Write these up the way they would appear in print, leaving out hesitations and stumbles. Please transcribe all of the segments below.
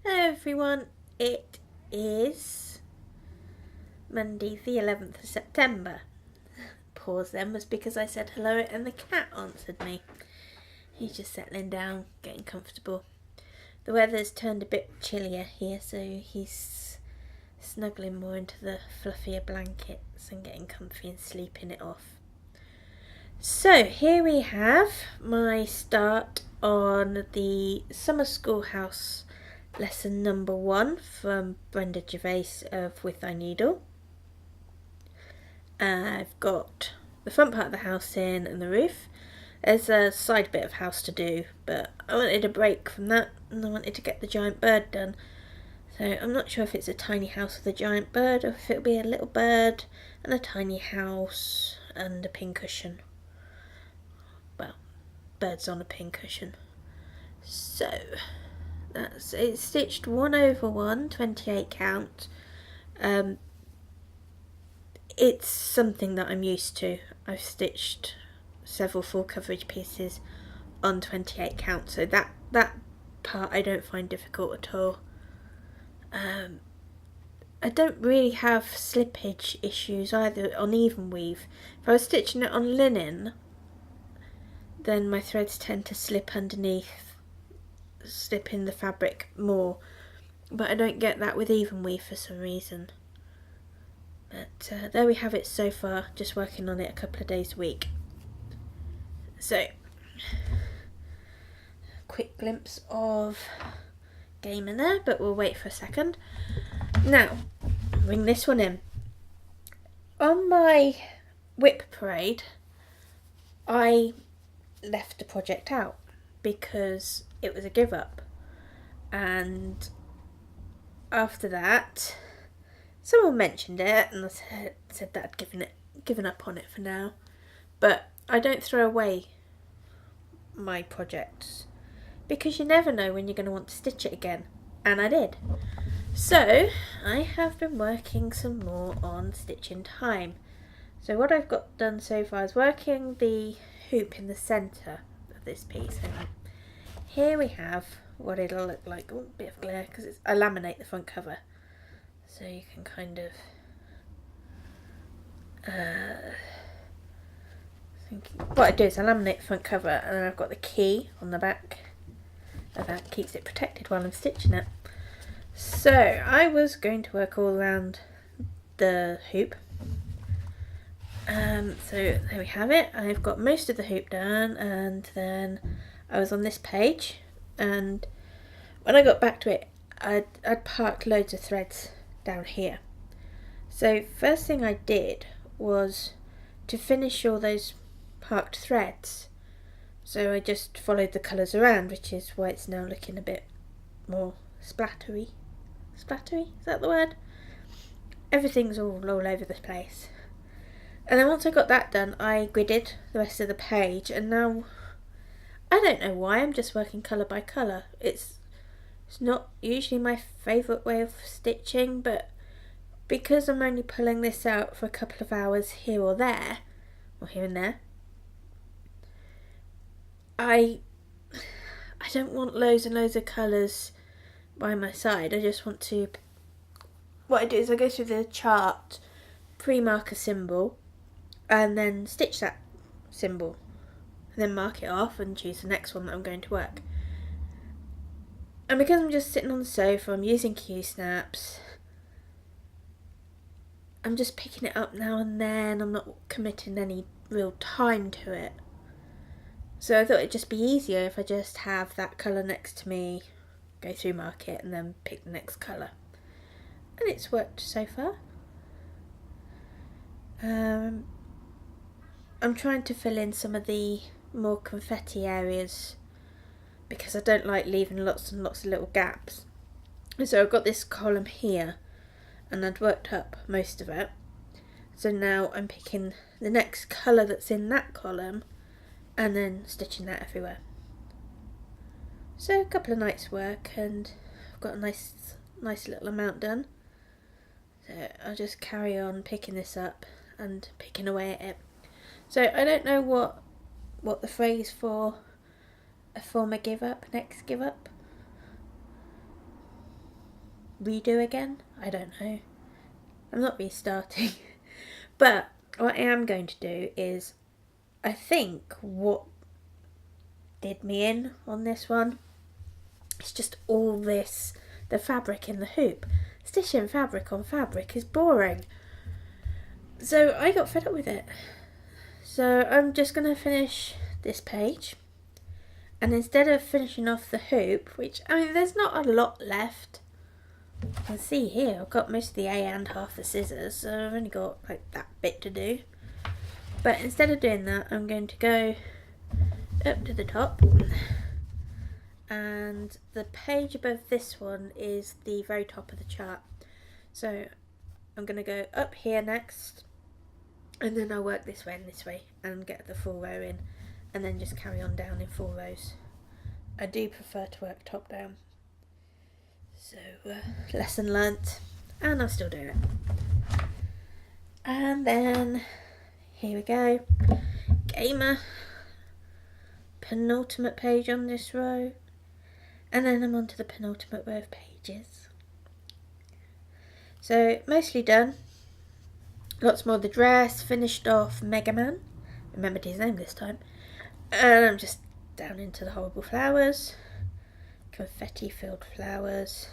Hello everyone, it is Monday the 11th of September. Pause then was because I said hello and the cat answered me. He's just settling down, getting comfortable. The weather's turned a bit chillier here, so he's snuggling more into the fluffier blankets and getting comfy and sleeping it off. So here we have my start on the summer schoolhouse lesson number 1 from Brenda Gervais of With Thy Needle. I've got the front part of the house in and the roof. There's a side bit of house to do, but I wanted a break from that and I wanted to get the giant bird done. So I'm not sure if it's a tiny house with a giant bird or if it'll be a little bird and a tiny house and a pincushion. Well, birds on a pincushion. So it's stitched 1/1, 28 count. It's something that I'm used to. I've stitched several full coverage pieces on 28 count, so that part I don't find difficult at all. I don't really have slippage issues either on even weave. If I was stitching it on linen, then my threads tend to slip underneath, slip in the fabric more, but I don't get that with even weave for some reason. But there we have it so far, just working on it a couple of days a week. So, quick glimpse of game in there, but we'll wait for a second. Now, bring this one in. On my whip parade, I left the project out because it was a give up, and after that someone mentioned it and I said that I'd given up on it for now. But I don't throw away my projects because you never know when you're going to want to stitch it again, and I did. So I have been working some more on Stitch in Time. So what I've got done so far is working the hoop in the centre of this piece. And here we have what it'll look like. Oh, a bit of glare because I laminate the front cover, so you can kind of what I do is I laminate the front cover and then I've got the key on the back, and that keeps it protected while I'm stitching it. So I was going to work all around the hoop. So there we have it. I've got most of the hoop done, and then I was on this page, and when I got back to it, I'd parked loads of threads down here. So first thing I did was to finish all those parked threads. So I just followed the colours around, which is why it's now looking a bit more splattery. Splattery? Is that the word? Everything's all over the place. And then once I got that done, I gridded the rest of the page, and now I don't know why, I'm just working colour by colour. It's not usually my favourite way of stitching, but because I'm only pulling this out for a couple of hours here or there, or here and there, I don't want loads and loads of colours by my side. I just want to, what I do is I go through the chart, pre-mark a symbol, and then stitch that symbol, and then mark it off and choose the next one that I'm going to work. And because I'm just sitting on the sofa, I'm using Q-snaps, I'm just picking it up now and then, I'm not committing any real time to it. So I thought it'd just be easier if I just have that colour next to me, go through, mark it, and then pick the next colour. And it's worked so far. I'm trying to fill in some of the more confetti areas because I don't like leaving lots and lots of little gaps. And so I've got this column here, and I'd worked up most of it. So now I'm picking the next colour that's in that column and then stitching that everywhere. So a couple of nights work, and I've got a nice little amount done. So I'll just carry on picking this up and picking away at it. So I don't know what the phrase for a former give up, next give up. redo again. I don't know. I'm not restarting. But what I am going to do is, I think what did me in on this one, it's just all this, the fabric in the hoop. Stitching fabric on fabric is boring. So I got fed up with it. So I'm just going to finish this page. And instead of finishing off the hoop, which, I mean, there's not a lot left. You can see here, I've got most of the A and half the scissors, so I've only got like that bit to do. But instead of doing that, I'm going to go up to the top. And the page above this one is the very top of the chart. So I'm going to go up here next, and then I'll work this way and this way and get the full row in, and then just carry on down in 4 rows. I do prefer to work top down. So lesson learnt, and I'm still doing it. And then here we go, gamer, penultimate page on this row, and then I'm on to the penultimate row of pages. So mostly done. Lots more of the dress, finished off Mega Man, remembered his name this time, and I'm just down into the horrible flowers, confetti filled flowers,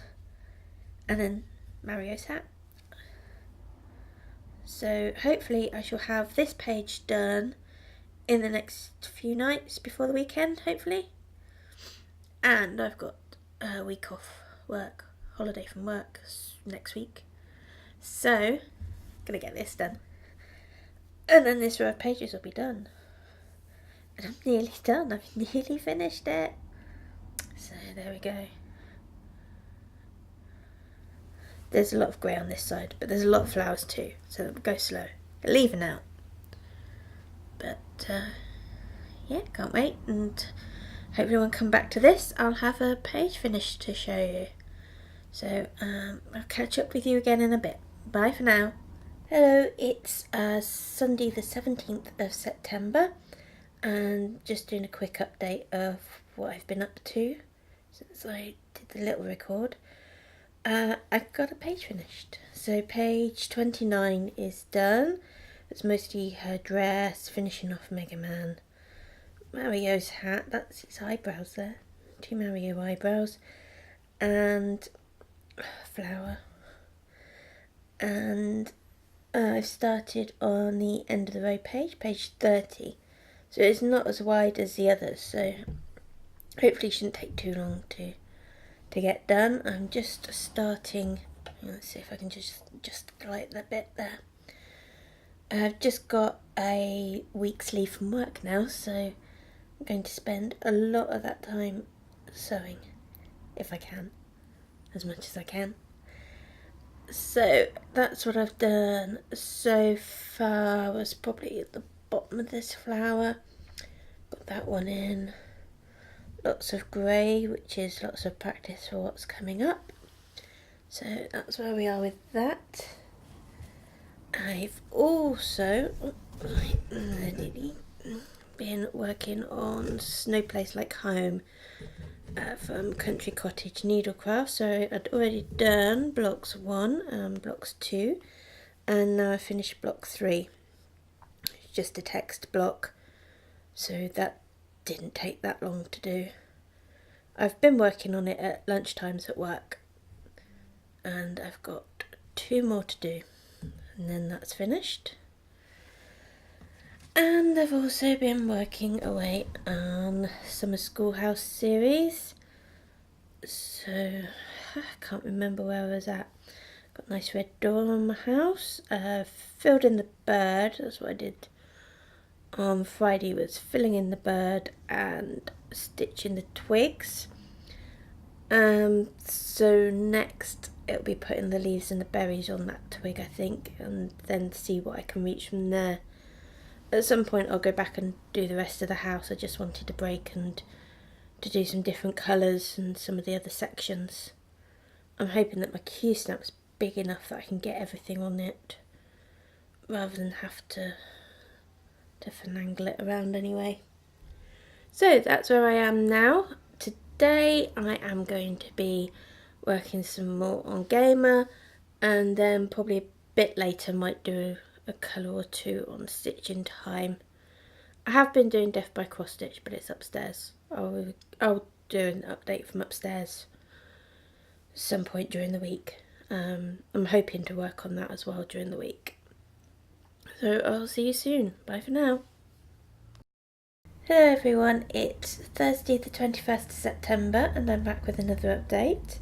and then Mario's hat. So hopefully I shall have this page done in the next few nights before the weekend, hopefully. And I've got a week off work, holiday from work next week. So, gonna get this done. And then this row of pages will be done. And I'm nearly done, I've nearly finished it. So there we go. There's a lot of grey on this side, but there's a lot of flowers too, so go slow. It'll even out. But yeah, can't wait, and hopefully when I come back to this, I'll have a page finished to show you. So I'll catch up with you again in a bit. Bye for now. Hello, it's Sunday the 17th of September, and just doing a quick update of what I've been up to since I did the little record. I've got a page finished. So page 29 is done. It's mostly her dress, finishing off Mega Man. Mario's hat, that's his eyebrows there. 2 Mario eyebrows. And flower. And I've started on the end of the row page, page 30. So it's not as wide as the others, so hopefully it shouldn't take too long to get done. I'm just starting, let's see if I can just light that bit there. I've just got a week's leave from work now, so I'm going to spend a lot of that time sewing, if I can, as much as I can. So that's what I've done so far. I was probably at the bottom of this flower, got that one in. Lots of grey, which is lots of practice for what's coming up. So that's where we are with that. I've also been working on Snow Place Like Home from Country Cottage Needlecraft. So I'd already done blocks 1 and blocks 2, and now I finished block 3. It's just a text block, so that didn't take that long to do. I've been working on it at lunchtimes at work, and I've got 2 more to do, and then that's finished. And I've also been working away on Summer Schoolhouse series, so I can't remember where I was at. Got a nice red door on my house, filled in the bird, that's what I did on Friday, was filling in the bird and stitching the twigs. So next it'll be putting the leaves and the berries on that twig, I think, and then see what I can reach from there. At some point I'll go back and do the rest of the house. I just wanted a break and to do some different colours and some of the other sections. I'm hoping that my Q snap's big enough that I can get everything on it, rather than have to finagle it around anyway. So that's where I am now. Today I am going to be working some more on Gamer, and then probably a bit later might do a colour or two on Stitching Time. I have been doing Death by Cross Stitch, but it's upstairs. I'll do an update from upstairs some point during the week. I'm hoping to work on that as well during the week. So I'll see you soon. Bye for now. Hello everyone, it's Thursday the 21st of September and I'm back with another update.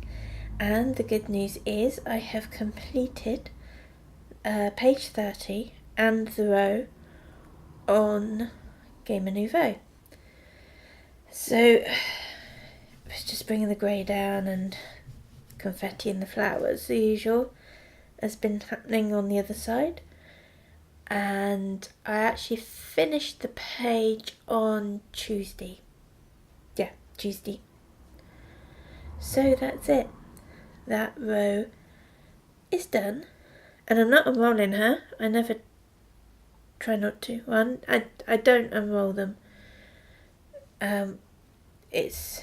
And the good news is I have completed page 30 and the row on Nouveau. So it's just bringing the grey down and confetti in the flowers, the usual has been happening on the other side. And I actually finished the page on Tuesday. Yeah, Tuesday. So that's it. That row is done. And I'm not unrolling her. I never try not to. Well, I don't unroll them. It's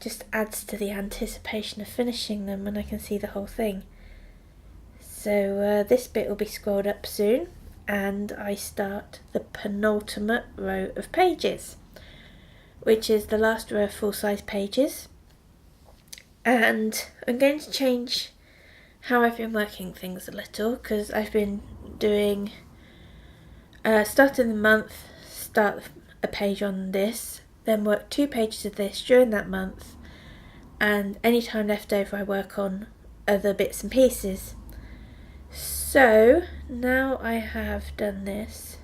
just adds to the anticipation of finishing them when I can see the whole thing. So this bit will be scrolled up soon, and I start the penultimate row of pages, which is the last row of full-size pages. And I'm going to change how I've been working things a little, because I've been doing start of the month, start a page on this, then work 2 pages of this during that month, and any time left over I work on other bits and pieces. So now I have done this,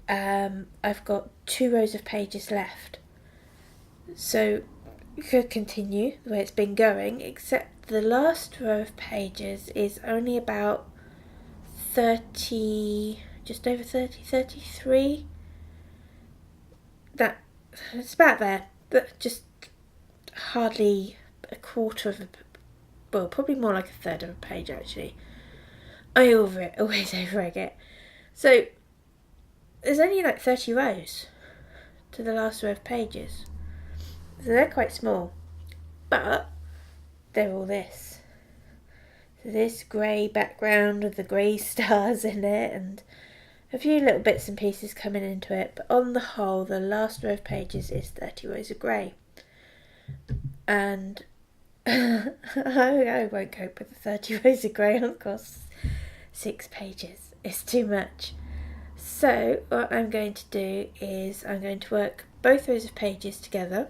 I've got 2 rows of pages left. So you could continue the way it's been going, except the last row of pages is only about 30, just over 30, 33. It's about there, but just hardly a quarter of well, probably more like a third of a page actually. I always over it. So there's only like 30 rows to the last row of pages. So they're quite small, but they're all this. So this grey background with the grey stars in it and a few little bits and pieces coming into it, but on the whole the last row of pages is 30 rows of grey. And I won't cope with the 30 rows of grey, of course. 6 pages. It's too much. So what I'm going to do is I'm going to work both rows of pages together.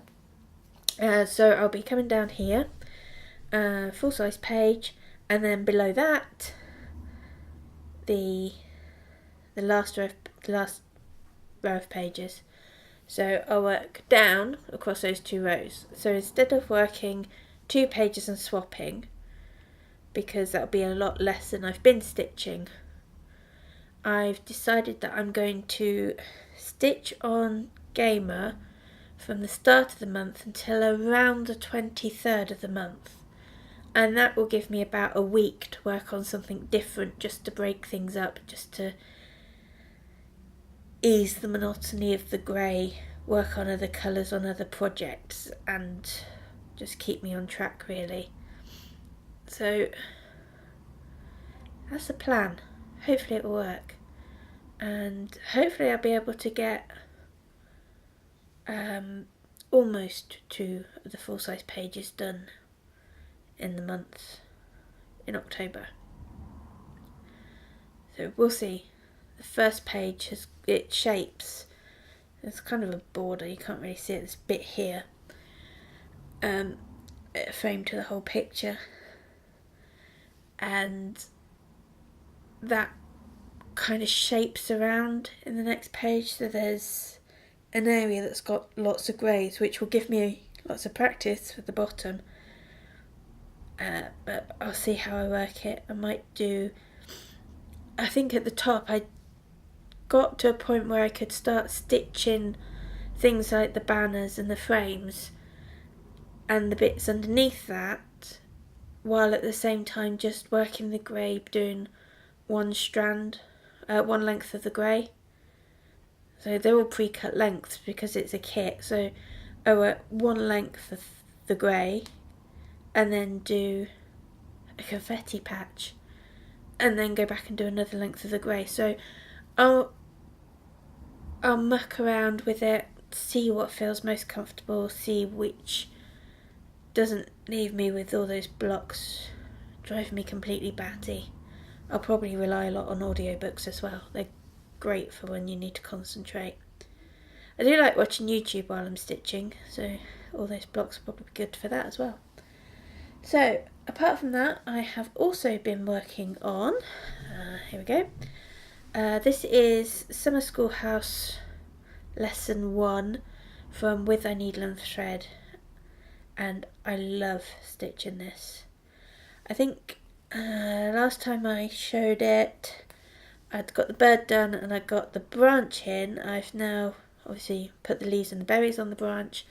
So I'll be coming down here, full size page, and then below that, the last row of pages. So I'll work down across those 2 rows. So instead of working 2 pages and swapping, because that'll be a lot less than I've been stitching, I've decided that I'm going to stitch on Gamer from the start of the month until around the 23rd of the month, and that will give me about a week to work on something different, just to break things up, just to ease the monotony of the grey, work on other colours on other projects, and just keep me on track really. So that's the plan. Hopefully it will work, and hopefully I'll be able to get almost 2 of the full-size pages done in the month, in October. So we'll see. The first page it shapes. It's kind of a border, you can't really see it, this bit here. A frame to the whole picture, and that kind of shapes around in the next page. So there's an area that's got lots of greys, which will give me lots of practice for the bottom. But I'll see how I work it. I might do, I think at the top I got to a point where I could start stitching things like the banners and the frames and the bits underneath that, while at the same time just working the grey, doing one length of the grey. So they're all pre-cut lengths because it's a kit. So I work one length of the grey, and then do a confetti patch, and then go back and do another length of the grey. So I'll muck around with it, see what feels most comfortable, see which doesn't leave me with all those blocks driving me completely batty. I'll probably rely a lot on audiobooks as well. They're great for when you need to concentrate. I do like watching YouTube while I'm stitching, so all those blocks are probably good for that as well. So apart from that, I have also been working on, here we go, this is Summer Schoolhouse Lesson 1 from With a Needle and Thread, and I love stitching this. I think last time I showed it, I'd got the bird done and I got the branch in. I've now obviously put the leaves and the berries on the branch,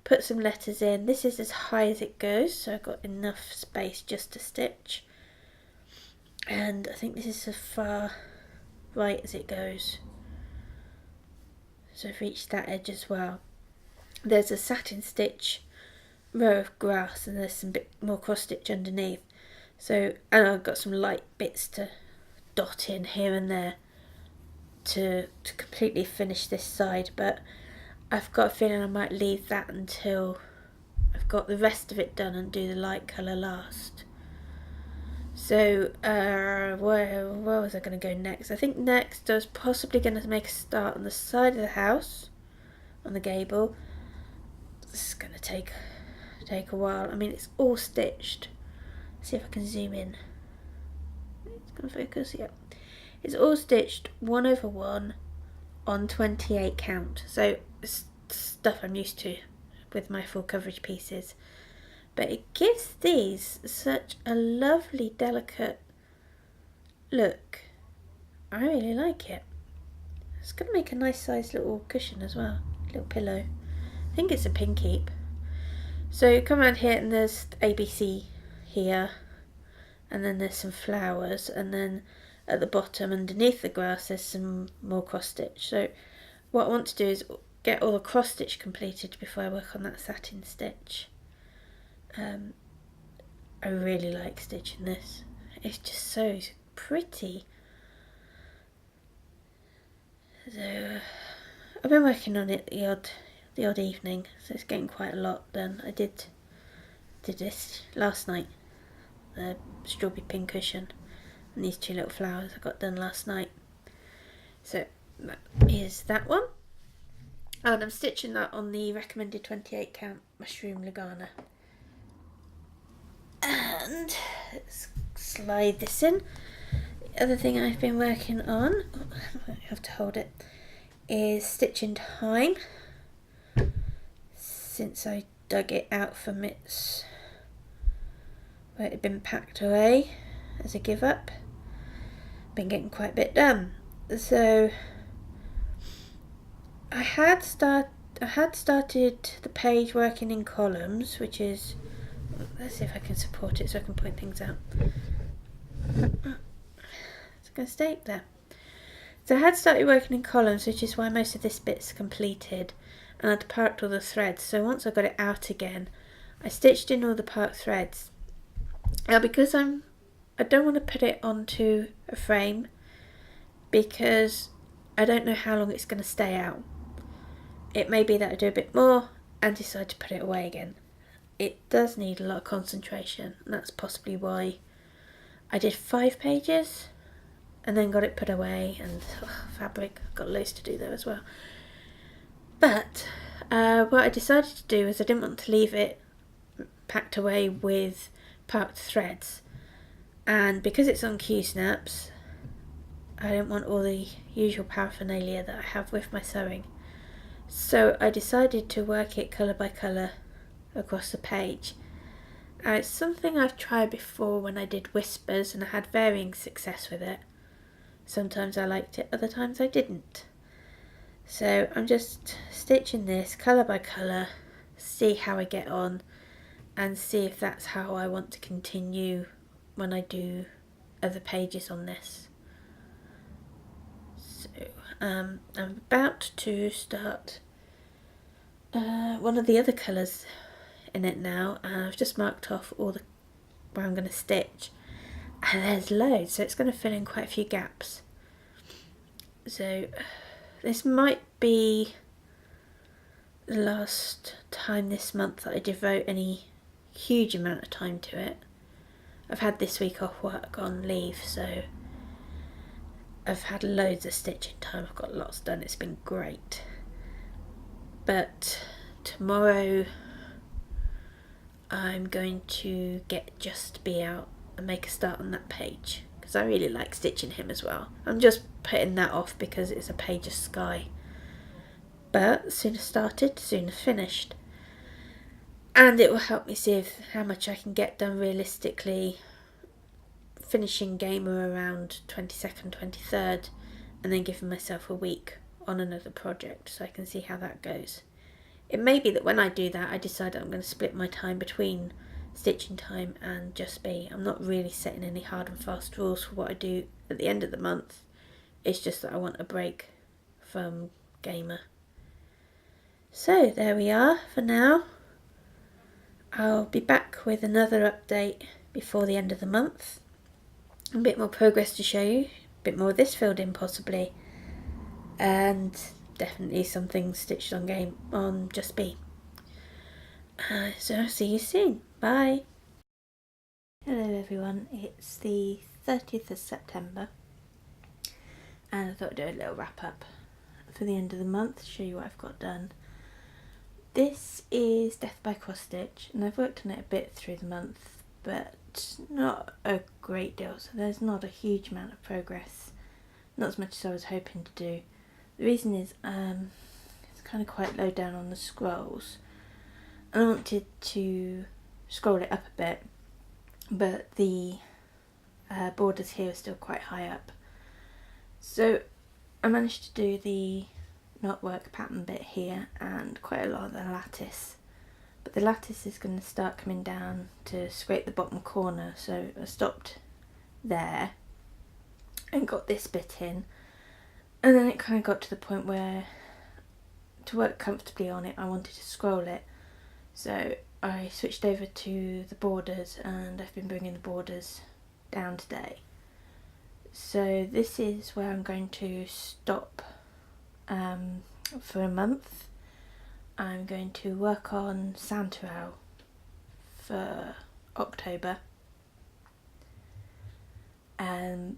put some letters in. This is as high as it goes, so I've got enough space just to stitch. And I think this is as far right as it goes. So I've reached that edge as well. There's a satin stitch row of grass and there's some bit more cross stitch underneath. So, and I've got some light bits to dot in here and there to completely finish this side, but I've got a feeling I might leave that until I've got the rest of it done and do the light colour last. So where was I going to go next? I think next I was possibly going to make a start on the side of the house, on the gable. This is going to take a while. I mean, it's all stitched. Let's see if I can zoom in. It's going to focus, yeah. It's all stitched 1/1 on 28 count. So it's stuff I'm used to with my full coverage pieces. But it gives these such a lovely, delicate look. I really like it. It's going to make a nice sized little cushion as well. Little pillow. I think it's a pink heap. So come around here and there's ABC here. And then there's some flowers. And then at the bottom underneath the grass there's some more cross stitch. So what I want to do is get all the cross stitch completed before I work on that satin stitch. I really like stitching this. It's just so pretty. So I've been working on it the odd evening, so it's getting quite a lot done. I did this last night, the strawberry pink cushion and these two little flowers I got done last night. So that is that one, and I'm stitching that on the recommended 28 count mushroom Lugana. And let's slide this in. The other thing I've been working on, I have to hold it, is stitching time. Since I dug it out from its where it had been packed away as a give up, been getting quite a bit done. So I had started the page working in columns, which is, let's see if I can support it so I can point things out. It's going to stay there. So I had started working in columns, which is why most of this bit's completed, and I'd parked all the threads. So once I got it out again, I stitched in all the parked threads. Now because I don't want to put it onto a frame because I don't know how long it's going to stay out. It may be that I do a bit more and decide to put it away again. It does need a lot of concentration, and that's possibly why I did 5 pages and then got it put away, and fabric, I've got loads to do there as well. But what I decided to do is I didn't want to leave it packed away with parked threads, and because it's on Q-snaps, I don't want all the usual paraphernalia that I have with my sewing. So I decided to work it colour by colour across the page. It's something I've tried before when I did whispers, and I had varying success with it. Sometimes I liked it, other times I didn't. So I'm just stitching this colour by colour, see how I get on, and see if that's how I want to continue when I do other pages on this. So I'm about to start one of the other colours in it now, and I've just marked off all the where I'm going to stitch, and there's loads, so it's going to fill in quite a few gaps. So this might be the last time this month that I devote any huge amount of time to it. I've had this week off work on leave, so I've had loads of stitching time. I've got lots done. It's been great. But tomorrow I'm going to get Just Be out and make a start on that page, because I really like stitching him as well. I'm just putting that off because it's a page of sky. But sooner started, sooner finished. And it will help me see how much I can get done realistically, finishing Gamer around 22nd, 23rd, and then giving myself a week on another project so I can see how that goes. It may be that when I do that, I decide I'm going to split my time between stitching time and Just Be. I'm not really setting any hard and fast rules for what I do at the end of the month. It's just that I want a break from Gamer. So there we are for now. I'll be back with another update before the end of the month. A bit more progress to show you, a bit more of this filled in possibly, and definitely something stitched on Just Be. So I'll see you soon. Bye. Hello everyone, it's the 30th of September, and I thought I'd do a little wrap up for the end of the month, show you what I've got done. This is Death by Cross Stitch, and I've worked on it a bit through the month, but not a great deal, so there's not a huge amount of progress, not as much as I was hoping to do. The reason is it's kind of quite low down on the scrolls, and I wanted to scroll it up a bit, but the borders here are still quite high up. So I managed to do the knotwork pattern bit here and quite a lot of the lattice, but the lattice is going to start coming down to scrape the bottom corner, so I stopped there and got this bit in, and then it kind of got to the point where to work comfortably on it I wanted to scroll it, so I switched over to the borders, and I've been bringing the borders down today. So this is where I'm going to stop for a month. I'm going to work on Santa Owl for October, and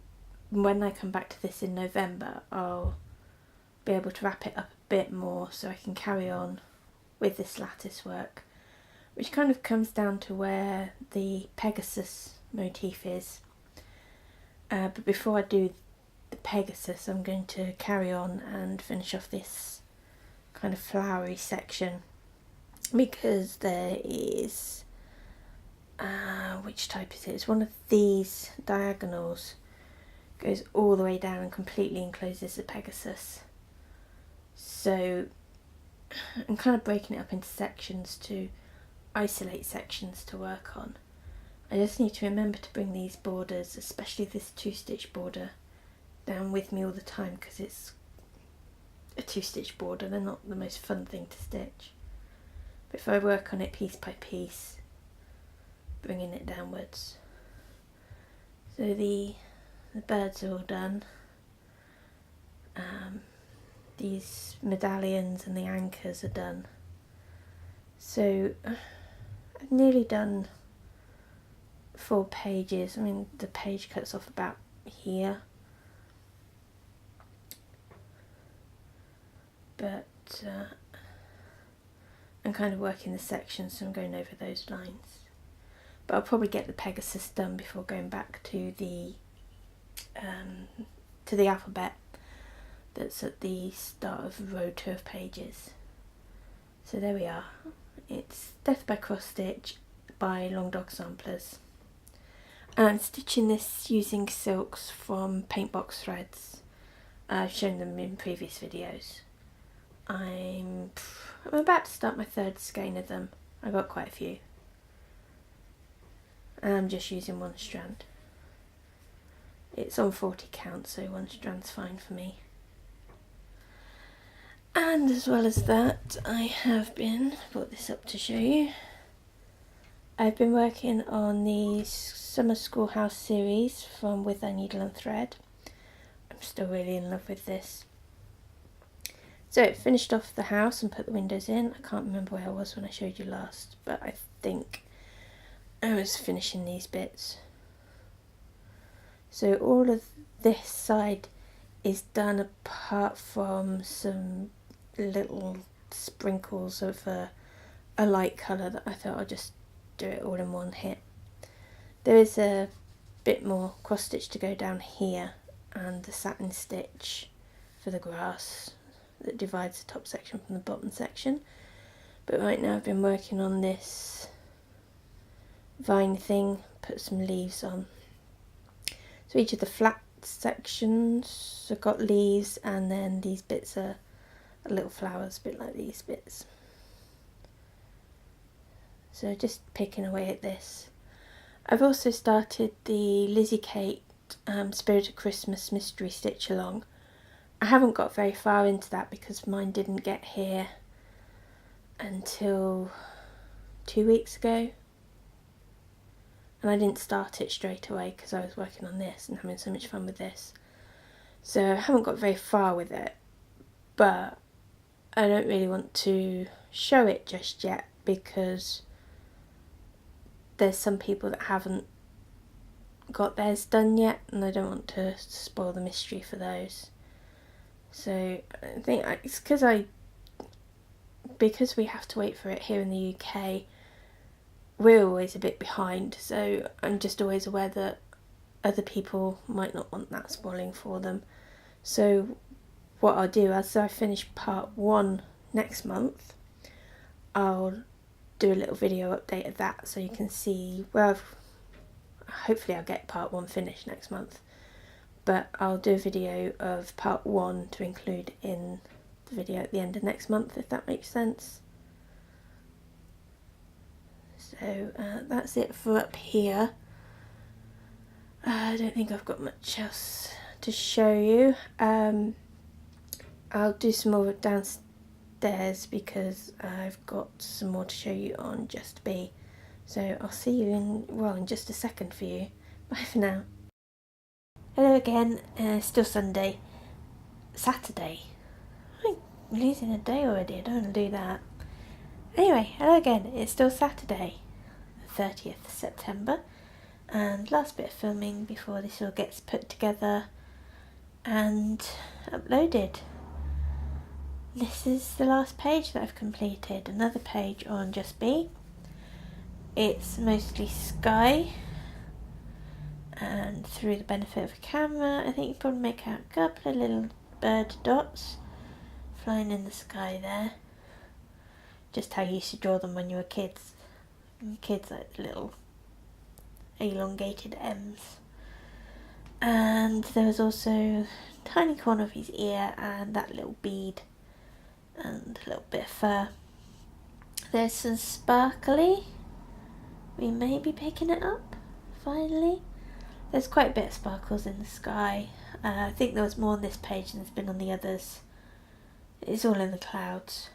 when I come back to this in November I'll be able to wrap it up a bit more so I can carry on with this lattice work, which kind of comes down to where the Pegasus motif is. But before I do the Pegasus, I'm going to carry on and finish off this kind of flowery section, because there is, which type is it? It's one of these diagonals, goes all the way down and completely encloses the Pegasus. So I'm kind of breaking it up into sections to isolate sections to work on. I just need to remember to bring these borders, especially this 2-stitch border, down with me all the time, because it's a 2-stitch border. They're not the most fun thing to stitch, but if I work on it piece by piece, bringing it downwards. So the birds are all done. These medallions and the anchors are done. So I've nearly done 4 pages. I mean, the page cuts off about here, but I'm kind of working the sections, so I'm going over those lines. But I'll probably get the Pegasus done before going back to the alphabet that's at the start of row 2 of pages. So there we are. It's Death by Cross Stitch by Longdog Samplers. And I'm stitching this using silks from Paintbox threads. I've shown them in previous videos. I'm about to start my 3rd skein of them. I got quite a few. And I'm just using 1 strand. It's on 40 count, so 1 strand's fine for me. And as well as that, I have brought this up to show you, I've been working on the Summer Schoolhouse series from With a Needle and Thread. I'm still really in love with this. So finished off the house and put the windows in. I can't remember where I was when I showed you last, but I think I was finishing these bits. So all of this side is done apart from some little sprinkles of a light colour that I thought I'd just do it all in one hit. There is a bit more cross stitch to go down here and the satin stitch for the grass that divides the top section from the bottom section. But right now I've been working on this vine thing, put some leaves on. So each of the flat sections have got leaves, and then these bits are little flowers, a bit like these bits. So just picking away at this. I've also started the Lizzie Kate Spirit of Christmas mystery stitch along. I haven't got very far into that because mine didn't get here until 2 weeks ago, and I didn't start it straight away because I was working on this and having so much fun with this. So I haven't got very far with it, but I don't really want to show it just yet because there's some people that haven't got theirs done yet, and I don't want to spoil the mystery for those. So I think it's because we have to wait for it here in the UK, we're always a bit behind, so I'm just always aware that other people might not want that spoiling for them. So what I'll do, as I finish part 1 next month, I'll do a little video update of that so you can see where hopefully I'll get part 1 finished next month, but I'll do a video of part 1 to include in the video at the end of next month, if that makes sense. So that's it for up here. I don't think I've got much else to show you. I'll do some more downstairs because I've got some more to show you on Just Be. So I'll see you in just a second for you. Bye for now. Hello again, still Saturday. I'm losing a day already, I don't want to do that. Anyway, hello again, it's still Saturday, the 30th of September, and last bit of filming before this all gets put together and uploaded. This is the last page that I've completed, another page on Just Be. It's mostly sky, and through the benefit of a camera I think you can probably make out a couple of little bird dots flying in the sky there. Just how you used to draw them when you were kids. Kids like little elongated M's. And there was also a tiny corner of his ear and that little bead and a little bit of fur. There's some sparkly. We may be picking it up finally. There's quite a bit of sparkles in the sky. I think there was more on this page than there's been on the others. It's all in the clouds.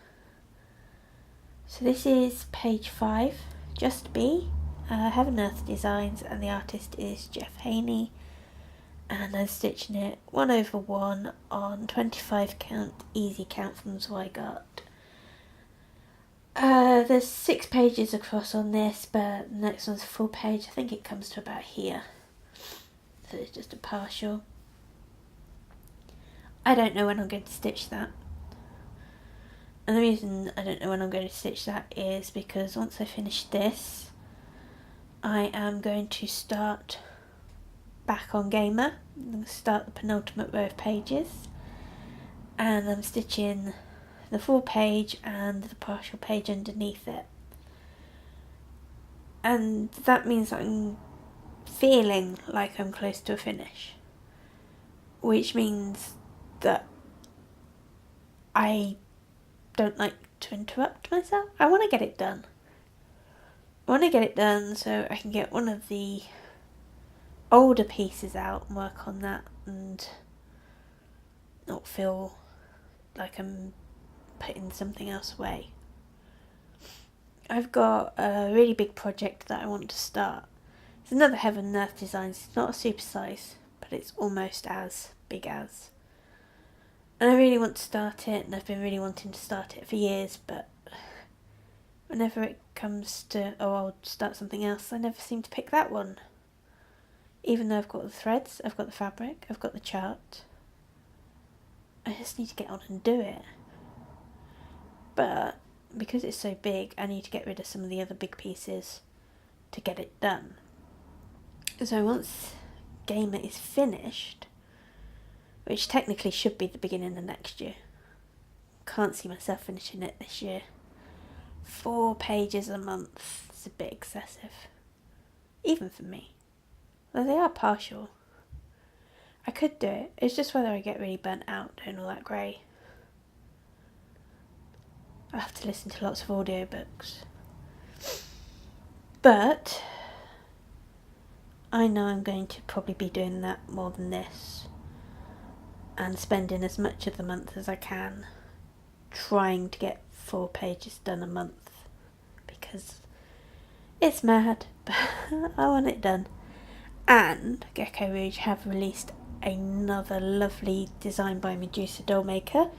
So this is page 5, Just Be, Heaven Earth Designs, and the artist is Jeff Haney. And I'm stitching it 1/1 on 25 count, easy count from Zweigart. There's 6 pages across on this, but the next one's a full page. I think it comes to about here. So it's just a partial. I don't know when I'm going to stitch that. And the reason I don't know when I'm going to stitch that is because once I finish this, I am going to start back on Gamer. I'm going to start the penultimate row of pages. And I'm stitching the full page and the partial page underneath it. And that means I'm feeling like I'm close to a finish, which means that I don't like to interrupt myself. I want to get it done. I want to get it done so I can get one of the older pieces out and work on that and not feel like I'm putting something else away. I've got a really big project that I want to start. It's another Heaven and Earth Designs. It's not a supersize, but it's almost as big as. And I really want to start it, and I've been really wanting to start it for years, but whenever it comes to, oh, I'll start something else, I never seem to pick that one. Even though I've got the threads, I've got the fabric, I've got the chart. I just need to get on and do it. But because it's so big, I need to get rid of some of the other big pieces to get it done. So once Gamer is finished, which technically should be the beginning of next year, can't see myself finishing it this year. 4 pages a month is a bit excessive, even for me. Though they are partial. I could do it, it's just whether I get really burnt out doing all that grey. I have to listen to lots of audiobooks. But I know I'm going to probably be doing that more than this, and spending as much of the month as I can trying to get 4 pages done a month, because it's mad, but I want it done. And Gecko Rouge have released another lovely design by Medusa Dollmaker.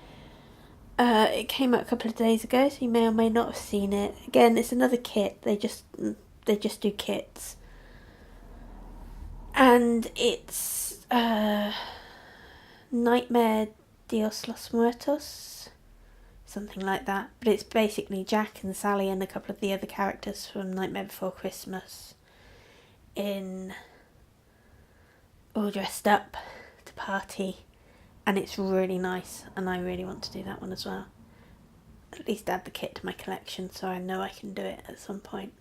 It came out a couple of days ago, so you may or may not have seen it. Again, it's another kit. They just do kits, and it's Nightmare Dios los Muertos, something like that. But it's basically Jack and Sally and a couple of the other characters from Nightmare Before Christmas in all dressed up to party, and it's really nice, and I really want to do that one as well. At least add the kit to my collection so I know I can do it at some point.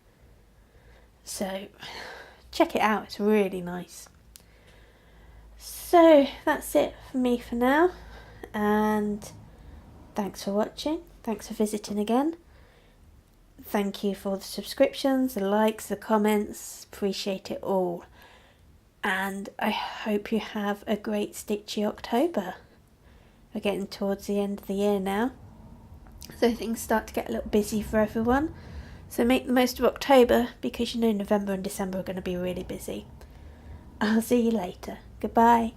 So check it out, it's really nice. So that's it for me for now, and thanks for watching, thanks for visiting again. Thank you for the subscriptions, the likes, the comments, appreciate it all. And I hope you have a great stitchy October. We're getting towards the end of the year now, so things start to get a little busy for everyone. So make the most of October, because you know November and December are going to be really busy. I'll see you later. Goodbye.